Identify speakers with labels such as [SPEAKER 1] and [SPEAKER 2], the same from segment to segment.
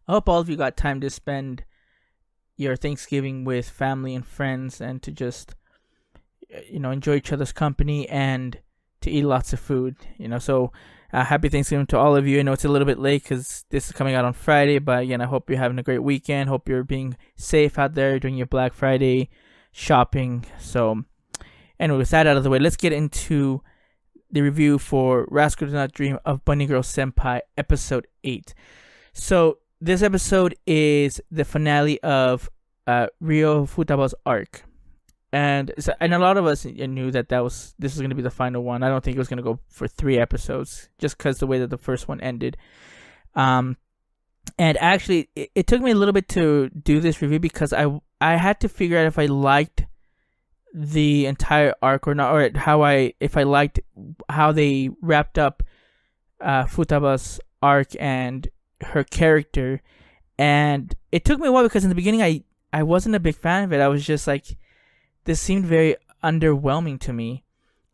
[SPEAKER 1] I hope all of you got time to spend your Thanksgiving with family and friends and to just enjoy each other's company and to eat lots of food. So happy Thanksgiving to all of you. I know it's a little bit late because this is coming out on Friday, but again, I hope you're having a great weekend. Hope you're being safe out there during your Black Friday shopping. So anyway, with that out of the way, let's get into the review for Rascal Does Not Dream of Bunny Girl Senpai episode 8. So this episode is the finale of Ryo Futaba's arc. And a lot of us knew that this was going to be the final one. I don't think it was going to go for 3 episodes, just because the way that the first one ended. And actually, it took me a little bit to do this review because I had to figure out if I liked the entire arc or not, or if I liked how they wrapped up Futaba's arc and her character. And it took me a while because in the beginning I wasn't a big fan of it. I was just like, this seemed very underwhelming to me.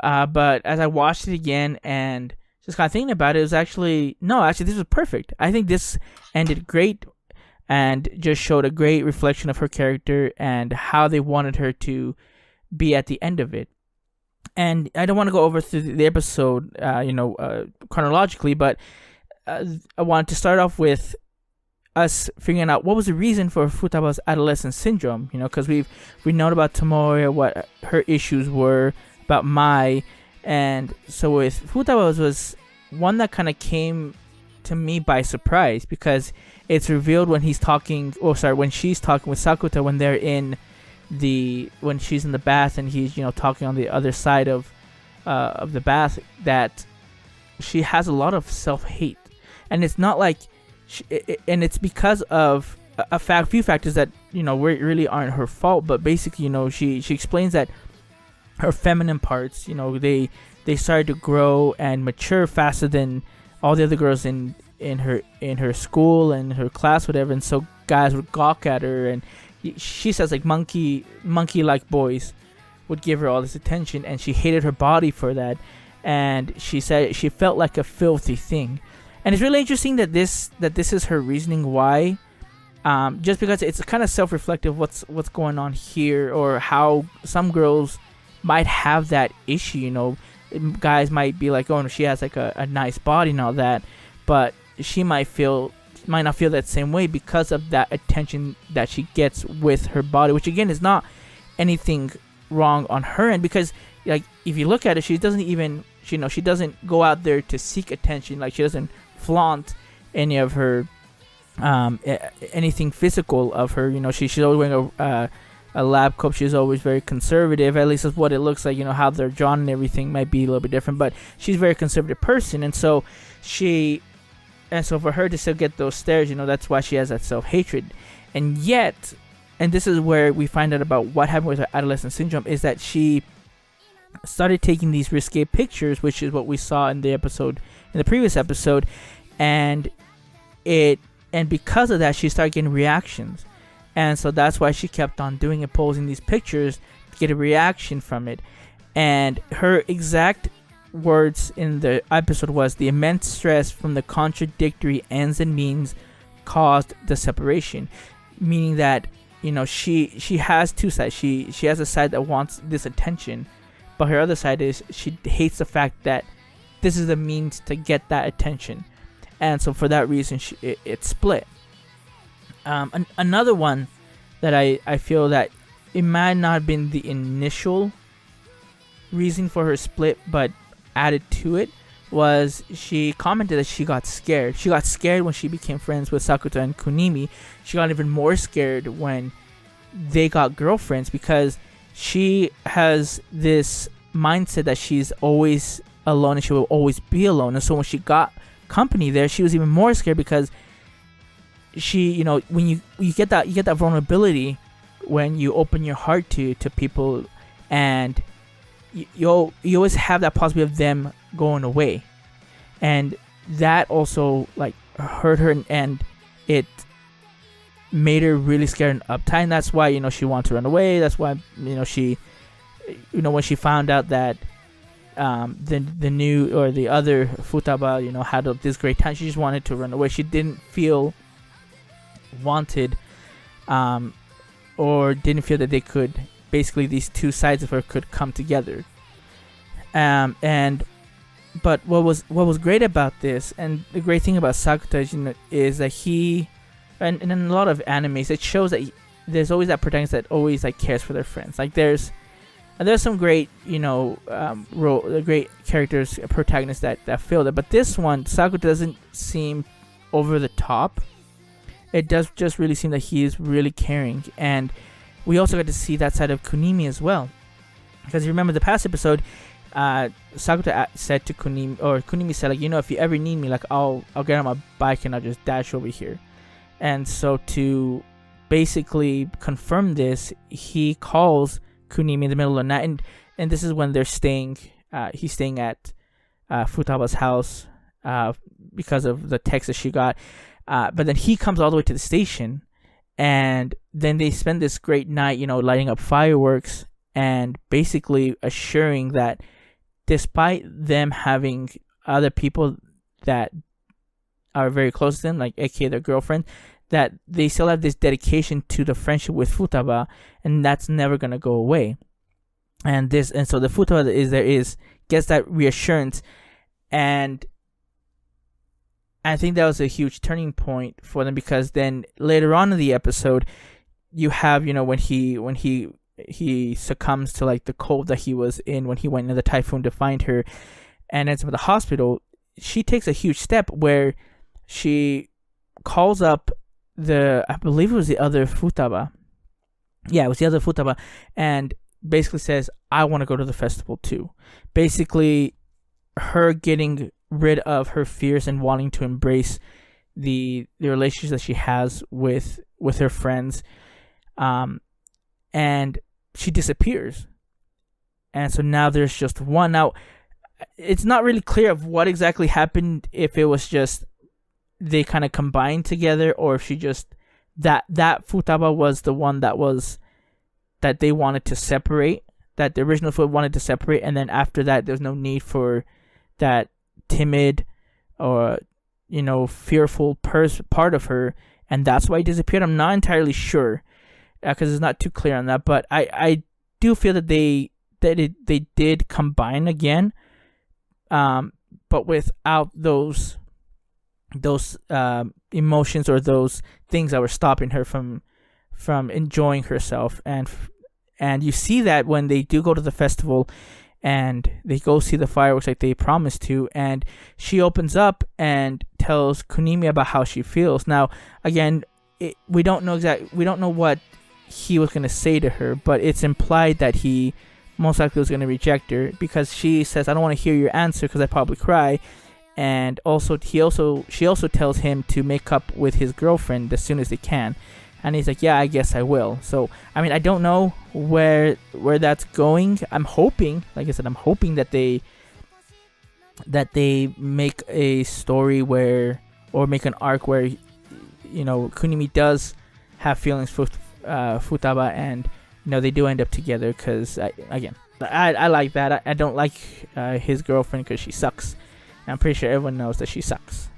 [SPEAKER 1] But as I watched it again and just kind of thinking about it, it was actually this was perfect. I think this ended great and just showed a great reflection of her character and how they wanted her to be at the end of it. And I don't want to go over through the episode, chronologically, but I wanted to start off with us figuring out what was the reason for Futaba's adolescent syndrome, because we known about Tomoe, what her issues were, about Mai, and so with Futaba's was one that kind of came to me by surprise because it's revealed when she's talking with Sakuta when she's in the bath and he's talking on the other side of the bath, that she has a lot of self-hate, and it's not like and it's because of few factors that really aren't her fault, but basically she explains that her feminine parts they started to grow and mature faster than all the other girls in her school and her class, whatever, and so guys would gawk at her, and she says like monkey like boys would give her all this attention, and she hated her body for that, and she said she felt like a filthy thing. And it's really interesting that this is her reasoning why, just because it's kind of self-reflective what's going on here, or how some girls might have that issue. Guys might be like, oh no, she has like a nice body and all that, but she might not feel that same way because of that attention that she gets with her body, which again is not anything wrong on her end, because like if you look at it, she doesn't even she doesn't go out there to seek attention. Like she doesn't flaunt any of her anything physical of her. She's always wearing a lab coat. She's always very conservative, at least that's what it looks like. How they're drawn and everything might be a little bit different, but she's a very conservative person, and so for her to still get those stares, that's why she has that self-hatred. And yet, and this is where we find out about what happened with her adolescent syndrome, is that she started taking these risque pictures, which is what we saw in the previous episode, and because of that she started getting reactions, and so that's why she kept on doing it, posing these pictures to get a reaction from it. And her exact words in the episode was, the immense stress from the contradictory ends and means caused the separation, meaning that she has two sides. She has a side that wants this attention, but her other side is she hates the fact that this is the means to get that attention, and so for that reason it split. Another one that I feel that it might not have been the initial reason for her split, but added to it, was she commented that she got scared. She got scared when she became friends with Sakuta and Kunimi. She got even more scared when they got girlfriends, because she has this mindset that she's always alone and she will always be alone. And so when she got company there, she was even more scared, because she when you get that vulnerability when you open your heart to people, and you always have that possibility of them going away, and that also like hurt her, and it made her really scared and uptight, and that's why she wanted to run away. That's why she when she found out that the new or the other Futaba had this great time, she just wanted to run away. She didn't feel wanted, or didn't feel that they could, basically these two sides of her could come together. And but what was great about this, and the great thing about Sakuta is that he, and in a lot of animes, it shows that there's always that protagonist that always like cares for their friends. Like there's some great great characters, protagonists that feel that, but this one, Sakuta doesn't seem over the top. It does just really seem that he is really caring, and we also got to see that side of Kunimi as well, because you remember the past episode, Sakuta said to Kunimi, or Kunimi said, like, if you ever need me, like I'll get on my bike and I'll just dash over here. And so to basically confirm this, he calls Kunimi in the middle of the night, and this is when they're staying. He's staying at Futaba's house because of the text that she got. But then he comes all the way to the station, and then they spend this great night, lighting up fireworks and basically assuring that despite them having other people that are very close to them, like aka their girlfriend, that they still have this dedication to the friendship with Futaba, and that's never gonna go away. And so the Futaba gets that reassurance, and I think that was a huge turning point for them, because then later on in the episode, you have when he succumbs to like the cold that he was in when he went into the typhoon to find her, and ends up at the hospital. She takes a huge step where she calls up I believe it was the other Futaba. Yeah, it was the other Futaba, and basically says, I want to go to the festival too. Basically, her getting rid of her fears and wanting to embrace the relationships that she has with her friends, and she disappears. And so now there's just one. Now, it's not really clear of what exactly happened, if it was just they kind of combined together, or if she just that Futaba was the one that they wanted to separate, that the original Futaba wanted to separate, and then after that there's no need for that timid or fearful part of her, and that's why he disappeared. I'm not entirely sure, because it's not too clear on that, but I do feel that they did combine again, but without those emotions or those things that were stopping her from enjoying herself. And you see that when they do go to the festival and they go see the fireworks like they promised to, and she opens up and tells Kunimi about how she feels. Now, again, we don't know what he was going to say to her, but it's implied that he most likely was going to reject her, because she says, I don't want to hear your answer because I probably cry. And also she also tells him to make up with his girlfriend as soon as they can, and he's like, yeah, I guess I will. So I mean, I don't know where that's going. I'm hoping, like I said, that they make a story or make an arc where Kunimi does have feelings for Futaba, and they do end up together, because I like that. I don't like his girlfriend because she sucks. I'm pretty sure everyone knows that she sucks.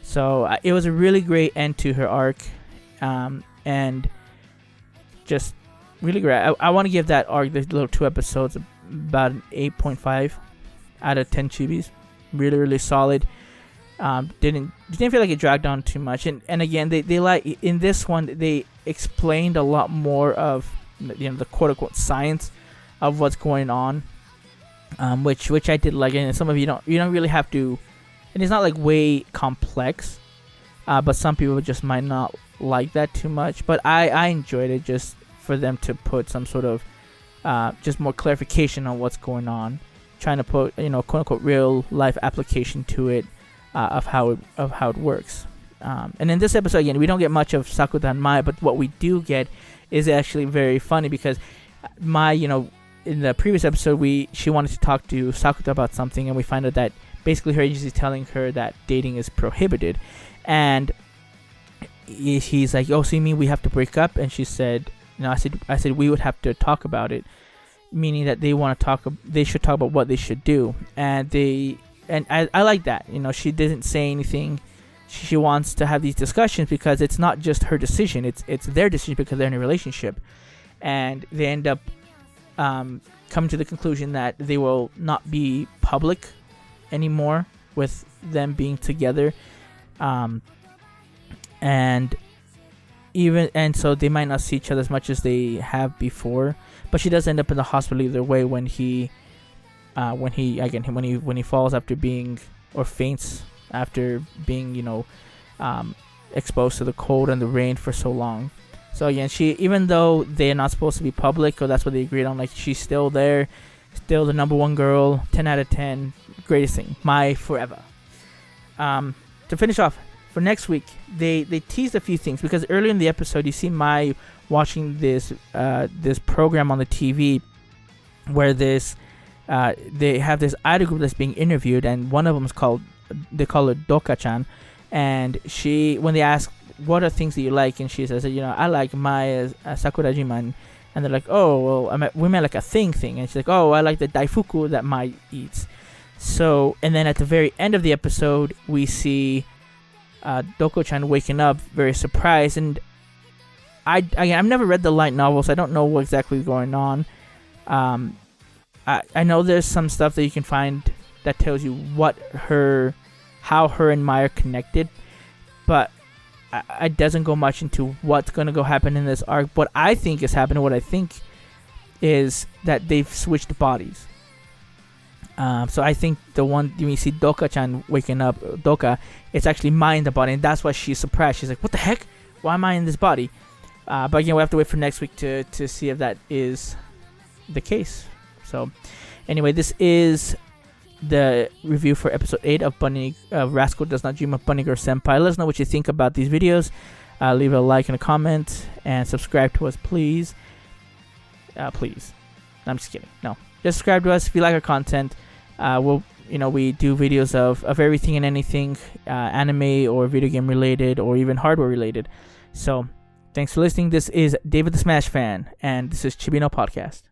[SPEAKER 1] So it was a really great end to her arc, and just really great. I want to give that arc, the little 2 episodes, about an 8.5 out of 10 chibis. Really, really solid. Didn't feel like it dragged on too much. And again, they like in this one, they explained a lot more of the quote unquote science of what's going on. Which I did like, and some of you don't really have to, and it's not like way complex, but some people just might not like that too much. But I enjoyed it, just for them to put some sort of just more clarification on what's going on, trying to put quote unquote real life application to it, of how it works. And in this episode, again, we don't get much of Sakuta and Mai, but what we do get is actually very funny, because Mai, in the previous episode, she wanted to talk to Sakuta about something, and we find out that basically her agency is telling her that dating is prohibited, and he's like, oh, so you mean we have to break up? And she said, I said we would have to talk about it, meaning that they should talk about what they should do. And I like that, she didn't say anything she wants to have these discussions because it's not just her decision, it's their decision because they're in a relationship, and they end up coming to the conclusion that they will not be public anymore with them being together, and so they might not see each other as much as they have before. But she does end up in the hospital either way when he falls after being, or faints after being, exposed to the cold and the rain for so long. So again, she, even though they're not supposed to be public, or that's what they agreed on, like, she's still there, still the number one girl, 10 out of 10, greatest thing, my forever. To finish off, for next week, they teased a few things, because earlier in the episode, you see Mai watching this program on the TV, where they have this idol group that's being interviewed, and one of them is they call her Doka-chan, and when they ask, what are things that you like, and she says, I like Mai Sakurajima, and they're like, oh, well, we meant like a thing, and she's like, oh, I like the daifuku that Mai eats. So, and then at the very end of the episode, we see Doko-chan waking up very surprised, and I've never read the light novel, so I don't know what exactly is going on. I know there's some stuff that you can find that tells you how her and Mai are connected, but it doesn't go much into what's going to go happen in this arc. What I think is happening, what I think is that they've switched bodies. So I think the one when you see Doka-chan waking up, it's actually Mai in the body, and that's why she's surprised. She's like, what the heck? Why am I in this body? But again, we have to wait for next week to see if that is the case. So anyway, this is the review for episode 8 of Rascal Does Not Dream of Bunny Girl Senpai. Let us know what you think about these videos. Leave a like and a comment, and subscribe to us, please. Please. I'm just kidding. No, just subscribe to us if you like our content. We do videos of everything and anything, anime or video game related, or even hardware related. So thanks for listening. This is David the Smash Fan, and this is Chibi no Podcast.